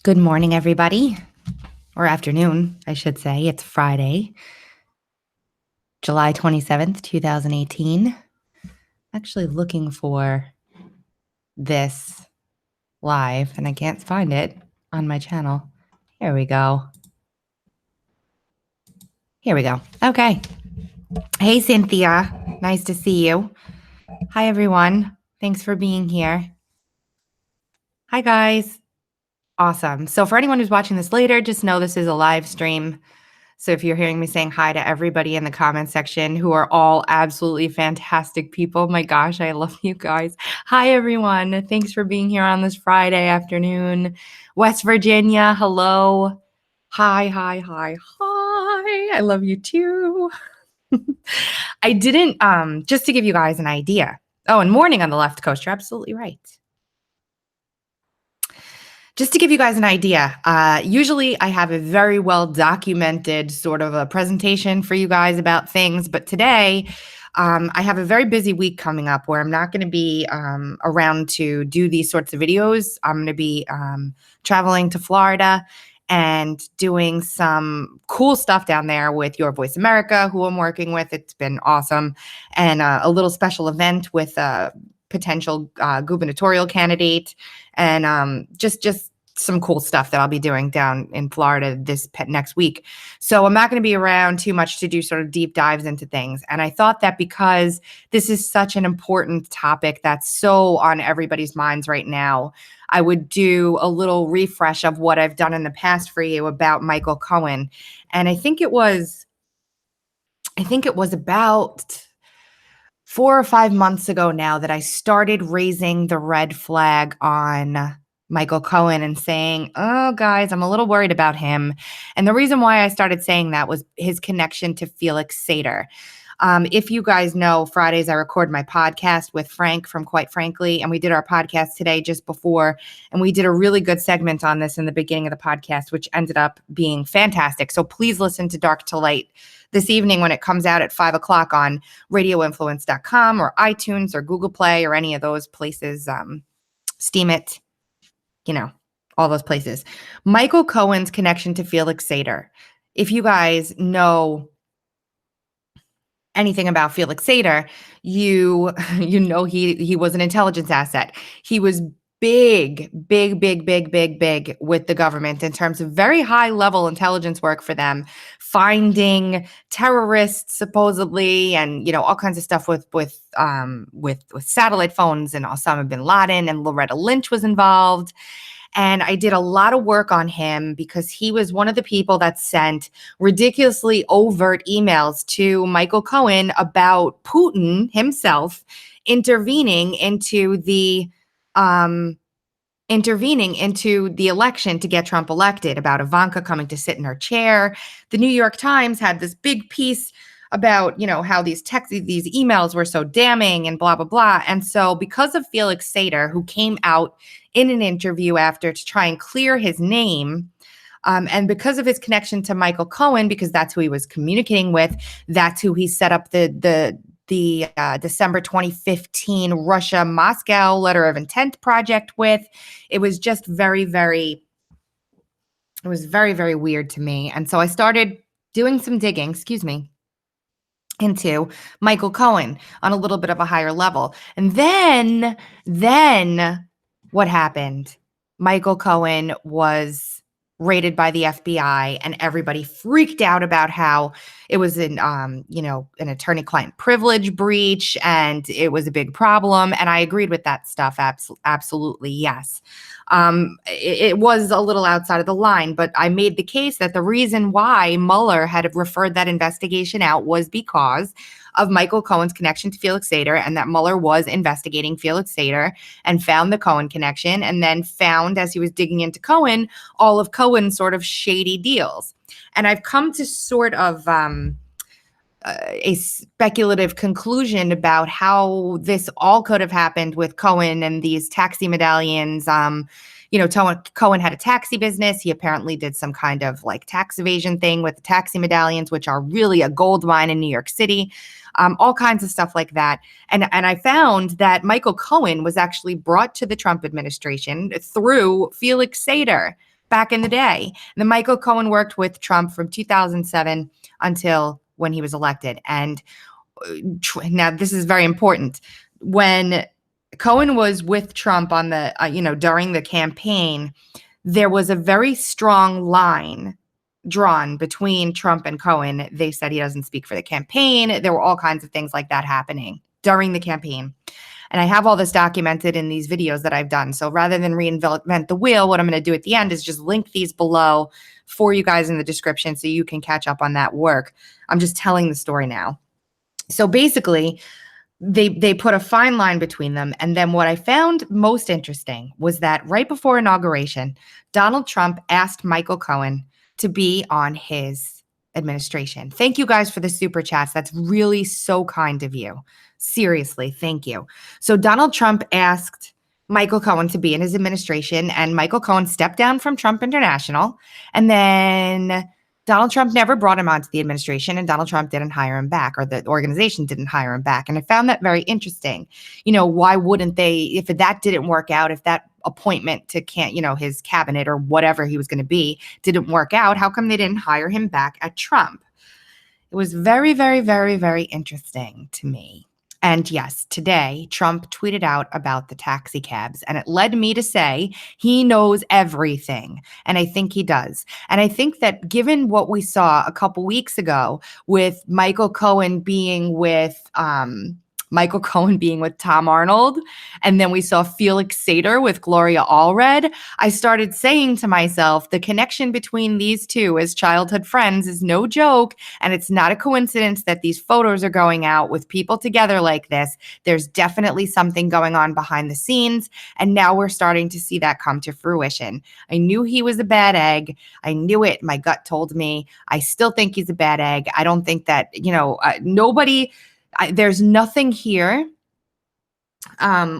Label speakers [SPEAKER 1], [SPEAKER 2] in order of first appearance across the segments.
[SPEAKER 1] Good morning, everybody, or afternoon, I should say. It's Friday, July 27th, 2018. Actually looking for this live, and I can't find it on my channel. Here we go. Okay. Hey, Cynthia. Nice to see you. Hi, everyone. Thanks for being here. Hi, guys. Awesome. So for anyone who's watching this later, just know this is a live stream. So if you're hearing me saying hi to everybody in the comment section who are all absolutely fantastic people, my gosh, I love you guys. Hi, everyone. Thanks for being here on this Friday afternoon. West Virginia, hello. Hi. I love you too. I didn't, just to give you guys an idea. Oh, and morning on the left coast. You're absolutely right. Just to give you guys an idea, usually I have a very well documented sort of a presentation for you guys about things, but today I have a very busy week coming up where I'm not going to be around to do these sorts of videos. I'm going to be traveling to Florida and doing some cool stuff down there with Your Voice America, who I'm working with. It's been awesome. And a little special event with a potential gubernatorial candidate, and just some cool stuff that I'll be doing down in Florida this next week. So I'm not going to be around too much to do sort of deep dives into things. And I thought that because this is such an important topic that's so on everybody's minds right now, I would do a little refresh of what I've done in the past for you about Michael Cohen. And I think it was about 4 or 5 months ago now that I started raising the red flag on Michael Cohen and saying, oh, guys, I'm a little worried about him. And the reason why I started saying that was his connection to Felix Sater. If you guys know, Fridays I record my podcast with Frank from Quite Frankly, and we did our podcast today just before, and we did a really good segment on this in the beginning of the podcast, which ended up being fantastic. So please listen to Dark to Light this evening when it comes out at 5 o'clock on radioinfluence.com or iTunes or Google Play or any of those places. Steam it, all those places. Michael Cohen's connection to Felix Sater. If you guys know anything about Felix Sater, you know he was an intelligence asset. He was big with the government in terms of very high level intelligence work for them, finding terrorists supposedly, and all kinds of stuff with satellite phones, and Osama bin Laden, and Loretta Lynch was involved. And I did a lot of work on him because he was one of the people that sent ridiculously overt emails to Michael Cohen about Putin himself intervening into the election to get Trump elected, about Ivanka coming to sit in her chair. The New York Times had this big piece about, how these emails were so damning and blah, blah, blah. And so because of Felix Sater, who came out in an interview after to try and clear his name, and because of his connection to Michael Cohen, because that's who he was communicating with, that's who he set up the December 2015 Russia-Moscow letter of intent project with. It was just very, very weird to me. And so I started doing some digging, into Michael Cohen on a little bit of a higher level. And then what happened? Michael Cohen was raided by the FBI, and everybody freaked out about how it was an attorney-client privilege breach, and it was a big problem. And I agreed with that stuff. Absolutely, yes. It was a little outside of the line, but I made the case that the reason why Mueller had referred that investigation out was because of Michael Cohen's connection to Felix Sater, and that Mueller was investigating Felix Sater and found the Cohen connection, and then found, as he was digging into Cohen, all of Cohen's sort of shady deals. And I've come to sort of a speculative conclusion about how this all could have happened with Cohen and these taxi medallions. Cohen had a taxi business. He apparently did some kind of like tax evasion thing with the taxi medallions, which are really a gold mine in New York City. All kinds of stuff like that. And I found that Michael Cohen was actually brought to the Trump administration through Felix Sater back in the day. And then Michael Cohen worked with Trump from 2007 until when he was elected. And now this is very important. When Cohen was with Trump on the, during the campaign, there was a very strong line drawn between Trump and Cohen. They said he doesn't speak for the campaign. There were all kinds of things like that happening during the campaign. And I have all this documented in these videos that I've done. So rather than reinvent the wheel, what I'm going to do at the end is just link these below for you guys in the description so you can catch up on that work. I'm just telling the story now. So basically, they put a fine line between them. And then what I found most interesting was that right before inauguration, Donald Trump asked Michael Cohen to be on his administration. Thank you guys for the super chats. That's really so kind of you. Seriously, thank you. So Donald Trump asked Michael Cohen to be in his administration, and Michael Cohen stepped down from Trump International. And then Donald Trump never brought him onto the administration, and Donald Trump didn't hire him back, or the organization didn't hire him back. And I found that very interesting. Why wouldn't they, if that didn't work out, if that appointment to his cabinet or whatever he was going to be didn't work out, how come they didn't hire him back at Trump? It was very, very, very, very interesting to me. And yes, today Trump tweeted out about the taxi cabs, and it led me to say he knows everything. And I think he does. And I think that given what we saw a couple weeks ago with Michael Cohen being with Tom Arnold, and then we saw Felix Sater with Gloria Allred, I started saying to myself, the connection between these two as childhood friends is no joke, and it's not a coincidence that these photos are going out with people together like this. There's definitely something going on behind the scenes, and now we're starting to see that come to fruition. I knew he was a bad egg. I knew it. My gut told me. I still think he's a bad egg. I don't think that, there's nothing here.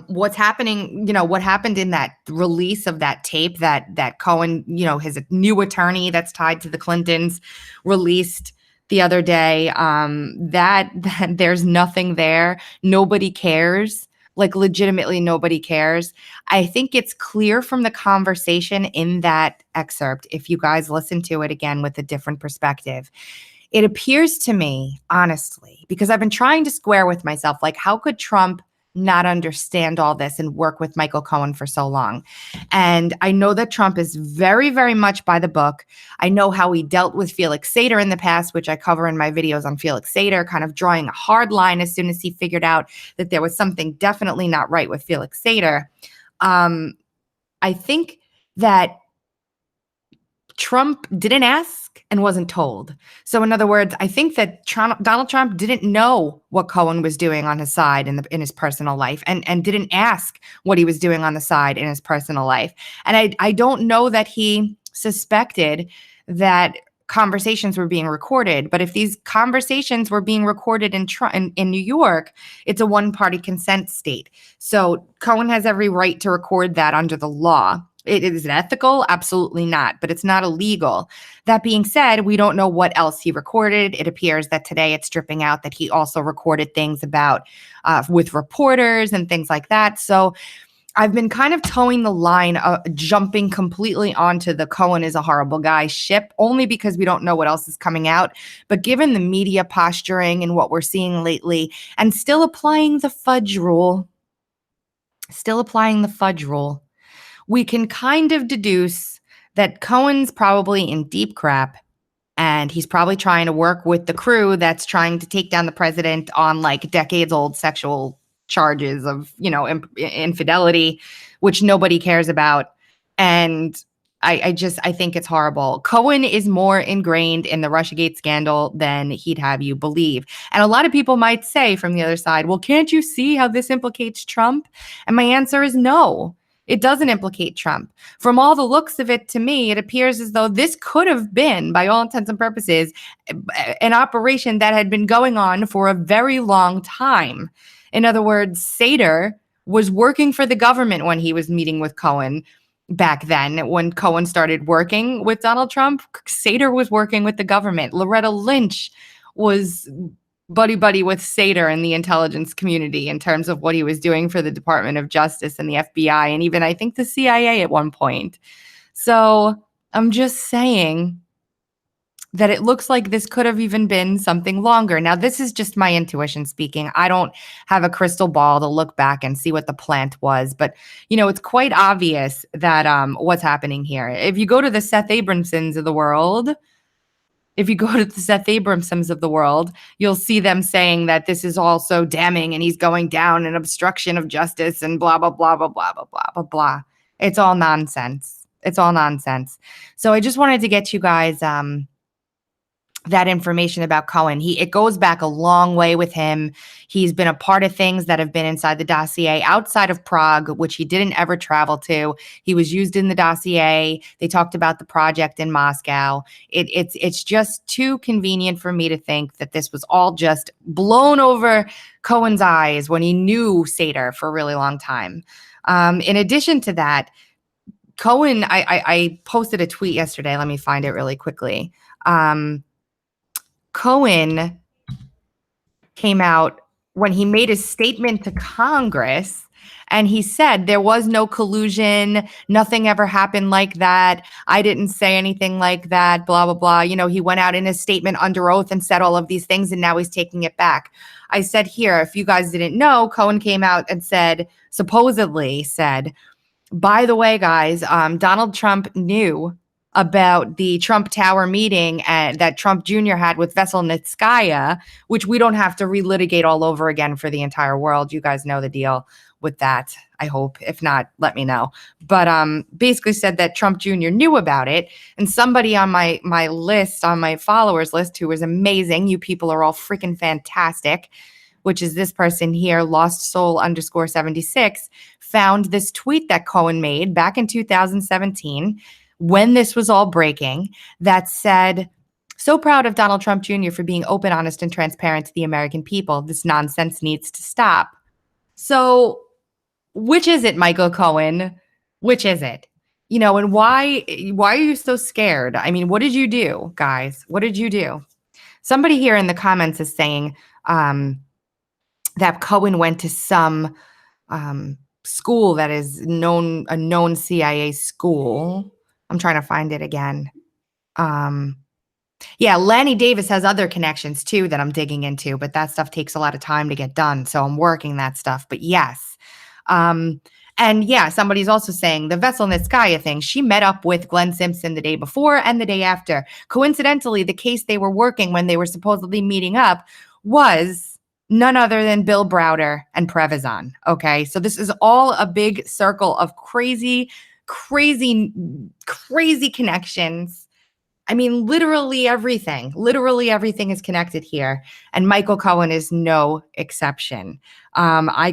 [SPEAKER 1] What's happening, what happened in that release of that tape that Cohen, his new attorney that's tied to the Clintons released the other day, that there's nothing there. Nobody cares. Like, legitimately nobody cares. I think it's clear from the conversation in that excerpt, if you guys listen to it again with a different perspective, it appears to me, honestly, because I've been trying to square with myself, like, how could Trump not understand all this and work with Michael Cohen for so long? And I know that Trump is very, very much by the book. I know how he dealt with Felix Sater in the past, which I cover in my videos on Felix Sater, kind of drawing a hard line as soon as he figured out that there was something definitely not right with Felix Sater. I think that Trump didn't ask and wasn't told. So in other words, I think that Donald Trump didn't know what Cohen was doing on his side in his personal life, and didn't ask what he was doing on the side in his personal life. And I don't know that he suspected that conversations were being recorded. But if these conversations were being recorded in New York, it's a one-party consent state. So Cohen has every right to record that under the law. Is it ethical? Absolutely not, but it's not illegal. That being said, we don't know what else he recorded. It appears that today it's dripping out that he also recorded things about with reporters and things like that. So I've been kind of towing the line, jumping completely onto the Cohen is a horrible guy ship, only because we don't know what else is coming out. But given the media posturing and what we're seeing lately, and still applying the fudge rule, we can kind of deduce that Cohen's probably in deep crap, and he's probably trying to work with the crew that's trying to take down the president on like decades-old sexual charges of, infidelity, which nobody cares about. And I think it's horrible. Cohen is more ingrained in the Russiagate scandal than he'd have you believe. And a lot of people might say from the other side, well, can't you see how this implicates Trump? And my answer is no. It doesn't implicate Trump. From all the looks of it, to me, it appears as though this could have been, by all intents and purposes, an operation that had been going on for a very long time. In other words, Sater was working for the government when he was meeting with Cohen back then. When Cohen started working with Donald Trump, Sater was working with the government. Loretta Lynch was buddy with Sater in the intelligence community in terms of what he was doing for the Department of Justice and the FBI, and even I think the CIA at one point. So I'm just saying that it looks like this could have even been something longer. Now, this is just my intuition speaking. I don't have a crystal ball to look back and see what the plant was, but it's quite obvious that what's happening here. If you go to the Seth Abramsons of the world, you'll see them saying that this is all so damning and he's going down an obstruction of justice and blah, blah, blah, blah, blah, blah, blah, blah, blah. It's all nonsense. It's all nonsense. So I just wanted to get you guys that information about Cohen. It goes back a long way with him. He's been a part of things that have been inside the dossier outside of Prague, which he didn't ever travel to. He was used in the dossier. They talked about the project in Moscow. It's just too convenient for me to think that this was all just blown over Cohen's eyes when he knew Sater for a really long time. In addition to that, Cohen, I posted a tweet yesterday. Let me find it really quickly. Cohen came out when he made a statement to Congress and he said there was no collusion. Nothing ever happened like that. I didn't say anything like that, blah, blah, blah. He went out in a statement under oath and said all of these things and now he's taking it back. I said here, if you guys didn't know, Cohen came out and supposedly said, by the way, guys, Donald Trump knew about the Trump Tower meeting that Trump Jr. had with Veselnitskaya, which we don't have to relitigate all over again for the entire world. You guys know the deal with that, I hope. If not, let me know. But basically said that Trump Jr. knew about it. And somebody on my list, on my followers list, who was amazing, you people are all freaking fantastic, which is this person here, LostSoul_76, found this tweet that Cohen made back in 2017 when this was all breaking that said, so proud of Donald Trump Jr. for being open, honest, and transparent to the American people. This nonsense needs to stop. So which is it, Michael Cohen? Which is it? And why are you so scared? I mean, what did you do, guys? What did you do? Somebody here in the comments is saying that Cohen went to some school that is a known CIA school. I'm trying to find it again. Yeah, Lanny Davis has other connections too that I'm digging into, but that stuff takes a lot of time to get done. So I'm working that stuff. But yes. And yeah, somebody's also saying the Veselnitskaya thing. She met up with Glenn Simpson the day before and the day after. Coincidentally, the case they were working when they were supposedly meeting up was none other than Bill Browder and Prevezon. Okay, so this is all a big circle of crazy connections. I mean, literally everything is connected here. And Michael Cohen is no exception. I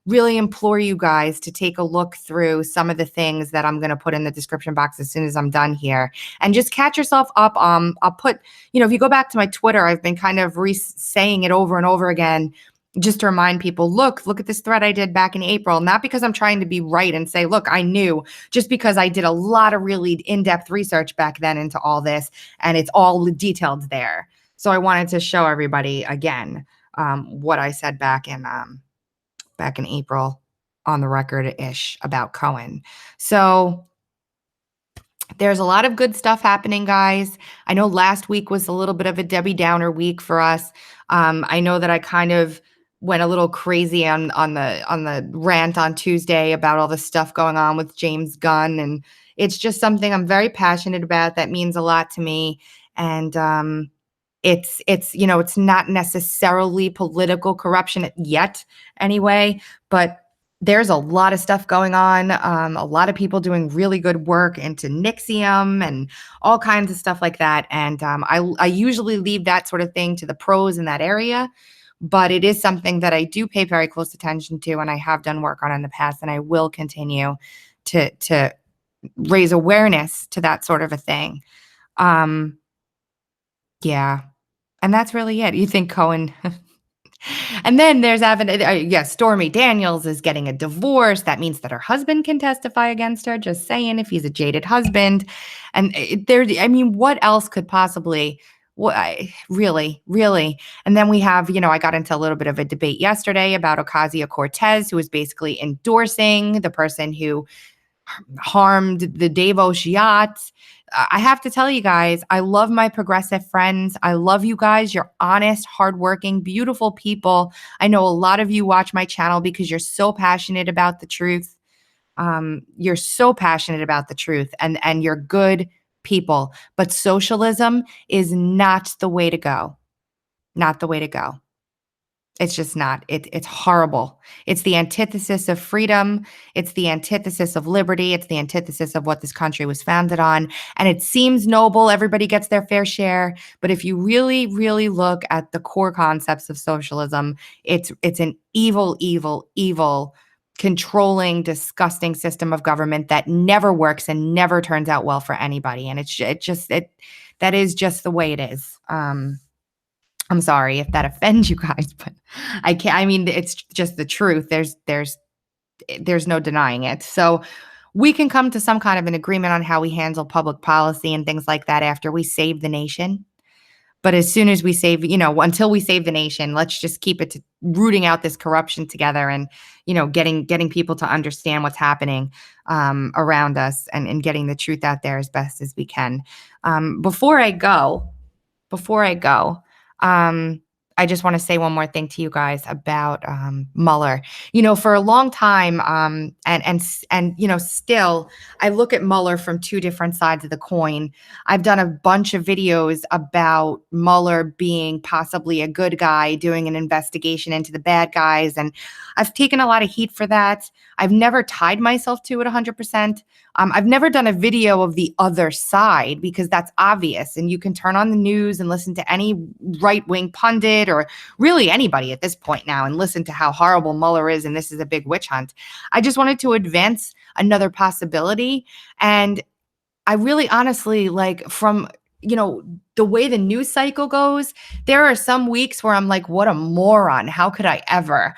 [SPEAKER 1] really implore you guys to take a look through some of the things that I'm going to put in the description box as soon as I'm done here and just catch yourself up. I'll put, if you go back to my Twitter, I've been kind of saying it over and over again, just to remind people, look at this thread I did back in April, not because I'm trying to be right and say, look, I knew, just because I did a lot of really in-depth research back then into all this, and it's all detailed there. So I wanted to show everybody again what I said back in April on the record-ish about Cohen. So there's a lot of good stuff happening, guys. I know last week was a little bit of a Debbie Downer week for us. I know that I kind of went a little crazy on the rant on Tuesday about all the stuff going on with James Gunn, and it's just something I'm very passionate about. That means a lot to me, and it's not necessarily political corruption yet, anyway, but there's a lot of stuff going on. A lot of people doing really good work into Nixium and all kinds of stuff like that. And I usually leave that sort of thing to the pros in that area. But it is something that I do pay very close attention to, and I have done work on in the past, and I will continue to raise awareness to that sort of a thing. Yeah, and that's really it. You think Cohen... And then there's Stormy Daniels is getting a divorce. That means that her husband can testify against her. Just saying, if he's a jaded husband. And what else could possibly... Really. And then we have, I got into a little bit of a debate yesterday about Ocasio-Cortez, who is basically endorsing the person who harmed the Davos yacht. I have to tell you guys, I love my progressive friends. I love you guys. You're honest, hardworking, beautiful people. I know a lot of you watch my channel because you're so passionate about the truth. You're so passionate about the truth, and you're good people. But socialism is not the way to go. Not the way to go. It's just not. It's horrible. It's the antithesis of freedom. It's the antithesis of liberty. It's the antithesis of what this country was founded on. And it seems noble. Everybody gets their fair share. But if you really, really look at the core concepts of socialism, it's an evil, evil, evil, controlling, disgusting system of government that never works and never turns out well for anybody. And that is just the way it is. I'm sorry if that offends you guys, but I can't. I mean, it's just the truth. There's no denying it. So we can come to some kind of an agreement on how we handle public policy and things like that after we save the nation. But as soon as we save, until we save the nation, let's just keep it to rooting out this corruption together and, getting people to understand what's happening around us and getting the truth out there as best as we can. Before I go, I just want to say one more thing to you guys about Mueller. For a long time, still, I look at Mueller from two different sides of the coin. I've done a bunch of videos about Mueller being possibly a good guy, doing an investigation into the bad guys, and I've taken a lot of heat for that. I've never tied myself to it 100%. I've never done a video of the other side because that's obvious. And you can turn on the news and listen to any right-wing pundit or really anybody at this point now and listen to how horrible Mueller is and this is a big witch hunt. I just wanted to advance another possibility. And I really honestly, like, from the way the news cycle goes, there are some weeks where I'm like, what a moron. How could I ever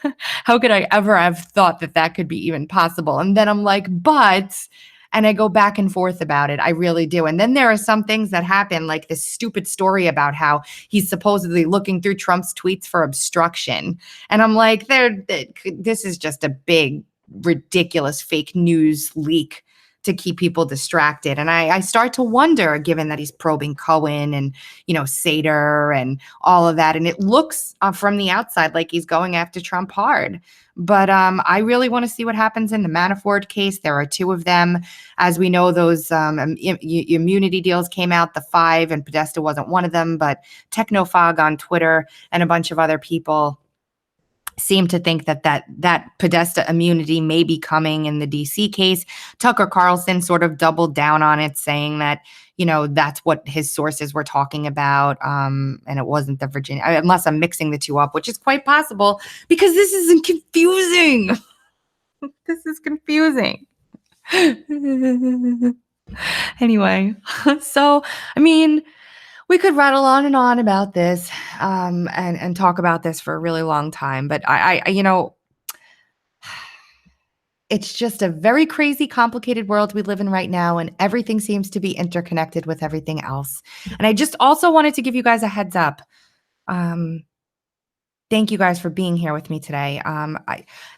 [SPEAKER 1] have thought that could be even possible? And then I'm like, and I go back and forth about it. I really do. And then there are some things that happen, like this stupid story about how he's supposedly looking through Trump's tweets for obstruction. And I'm like, this is just a big, ridiculous fake news leak to keep people distracted. And I start to wonder, given that he's probing Cohen and, Sater and all of that. And it looks from the outside like he's going after Trump hard. But I really want to see what happens in the Manafort case. There are two of them. As we know, those immunity deals came out, the 5, and Podesta wasn't one of them. But Technofog on Twitter and a bunch of other people seem to think that Podesta immunity may be coming in the DC case. Tucker Carlson sort of doubled down on it, saying that, that's what his sources were talking about. And it wasn't the Virginia, unless I'm mixing the two up, which is quite possible because this isn't confusing. This is confusing. Anyway, so, I mean, we could rattle on and on about this and talk about this for a really long time. But I it's just a very crazy, complicated world we live in right now. And everything seems to be interconnected with everything else. And I just also wanted to give you guys a heads up. Thank you guys for being here with me today.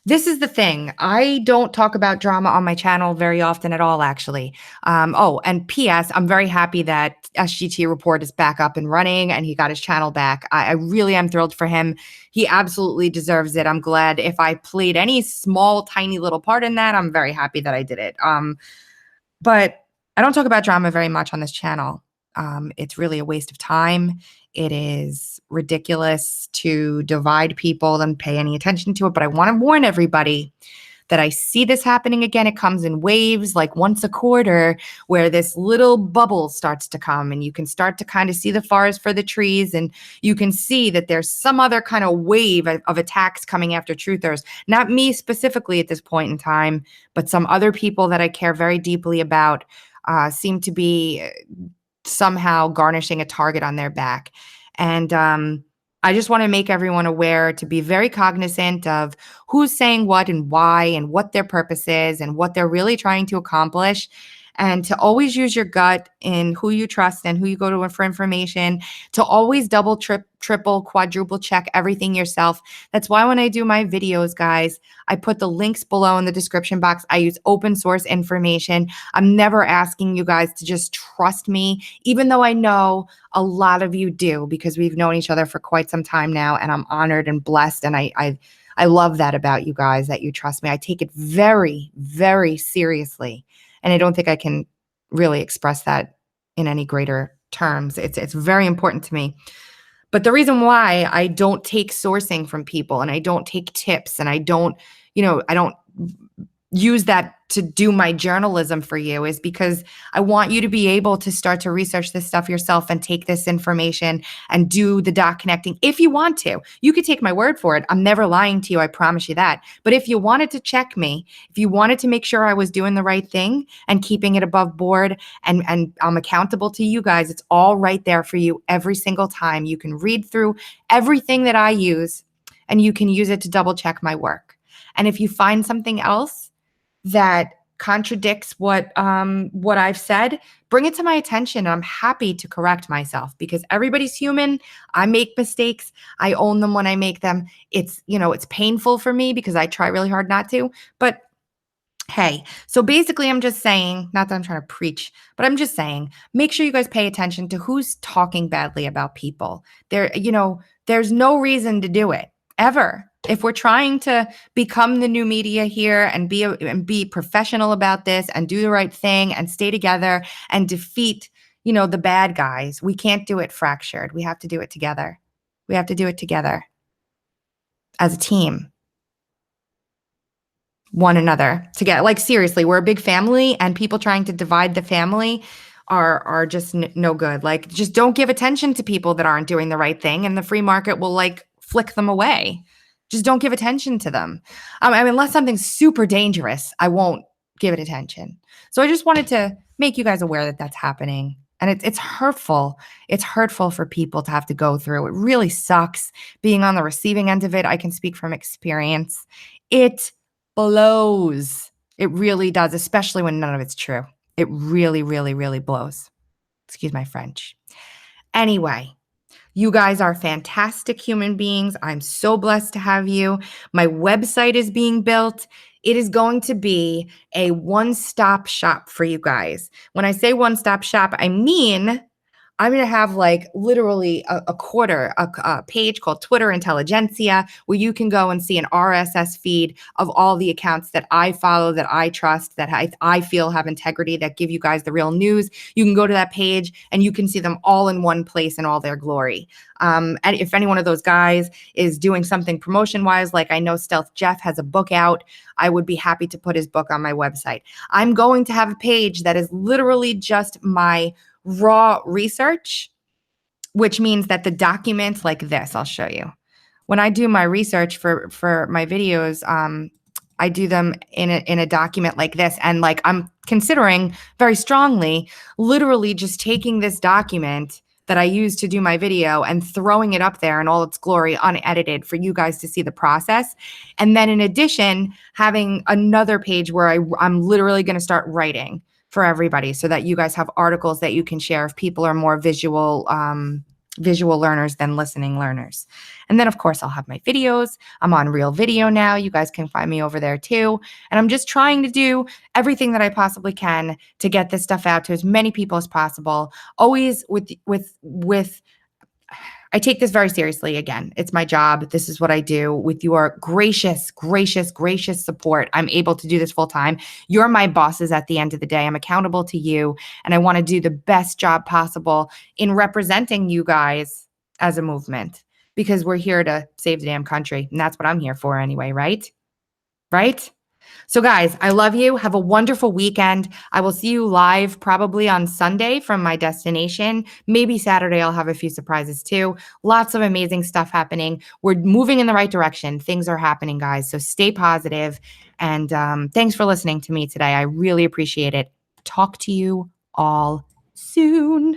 [SPEAKER 1] This is the thing. I don't talk about drama on my channel very often at all, actually. And P.S., I'm very happy that SGT Report is back up and running and he got his channel back. I really am thrilled for him. He absolutely deserves it. I'm glad if I played any small, tiny little part in that, I'm very happy that I did it. But I don't talk about drama very much on this channel. It's really a waste of time. It is ridiculous to divide people and pay any attention to it. But I want to warn everybody that I see this happening again. It comes in waves, like once a quarter, where this little bubble starts to come and you can start to kind of see the forest for the trees. And you can see that there's some other kind of wave of attacks coming after truthers. Not me specifically at this point in time, but some other people that I care very deeply about seem to be somehow garnishing a target on their back. And I just want to make everyone aware to be very cognizant of who's saying what and why and what their purpose is and what they're really trying to accomplish. and to always use your gut in who you trust and who you go to for information, to always double, triple, quadruple check everything yourself. That's why when I do my videos, guys, I put the links below in the description box. I use open source information. I'm never asking you guys to just trust me, even though I know a lot of you do, because we've known each other for quite some time now, and I'm honored and blessed, and I love that about you guys, that you trust me. I take it very, very seriously, and I don't think I can really express that in any greater terms. It's very important to me. But the reason why I don't take sourcing from people, and I don't take tips, and I don't use that to do my journalism for you, is because I want you to be able to start to research this stuff yourself and take this information and do the dot connecting if you want to. You could take my word for it. I'm never lying to you. I promise you that. But if you wanted to check me, if you wanted to make sure I was doing the right thing and keeping it above board, and I'm accountable to you guys, it's all right there for you every single time. You can read through everything that I use, and you can use it to double check my work. And if you find something else that contradicts what I've said, bring it to my attention. I'm happy to correct myself, because everybody's human. I make mistakes. I own them when I make them. It's painful for me because I try really hard not to, but hey, so basically I'm just saying, not that I'm trying to preach, but I'm just saying, make sure you guys pay attention to who's talking badly about people. There's no reason to do it ever. If we're trying to become the new media here and be professional about this and do the right thing and stay together and defeat, the bad guys, we can't do it fractured. We have to do it together. We have to do it together as a team. One another together. Like, seriously, we're a big family, and people trying to divide the family are just no good. Like, just don't give attention to people that aren't doing the right thing, and the free market will flick them away. Just don't give attention to them. Unless something's super dangerous, I won't give it attention. So I just wanted to make you guys aware that that's happening. And it's hurtful. It's hurtful for people to have to go through. It really sucks being on the receiving end of it. I can speak from experience. It blows. It really does, especially when none of it's true. It really, really, really blows. Excuse my French. Anyway, you guys are fantastic human beings. I'm so blessed to have you. My website is being built. It is going to be a one-stop shop for you guys. When I say one-stop shop, I mean I'm going to have literally a page called Twitter Intelligentsia, where you can go and see an RSS feed of all the accounts that I follow, that I trust, that I feel have integrity, that give you guys the real news. You can go to that page and you can see them all in one place in all their glory. And if any one of those guys is doing something promotion-wise, like I know Stealth Jeff has a book out, I would be happy to put his book on my website. I'm going to have a page that is literally just my raw research, which means that the documents like this, I'll show you. When I do my research for my videos, I do them in a document like this, and I'm considering very strongly literally just taking this document that I use to do my video and throwing it up there in all its glory, unedited, for you guys to see the process. And then in addition, having another page where I'm literally going to start writing for everybody, so that you guys have articles that you can share if people are more visual learners than listening learners. And then, of course, I'll have my videos. I'm on Real Video now. You guys can find me over there too. And I'm just trying to do everything that I possibly can to get this stuff out to as many people as possible. Always with I take this very seriously. Again, it's my job. This is what I do. With your gracious support, I'm able to do this full time. You're my bosses at the end of the day. I'm accountable to you, and I want to do the best job possible in representing you guys as a movement, because we're here to save the damn country, and that's what I'm here for anyway, right? Right? So guys, I love you. Have a wonderful weekend. I will see you live probably on Sunday from my destination. Maybe Saturday I'll have a few surprises too. Lots of amazing stuff happening. We're moving in the right direction. Things are happening, guys. So stay positive. And thanks for listening to me today. I really appreciate it. Talk to you all soon.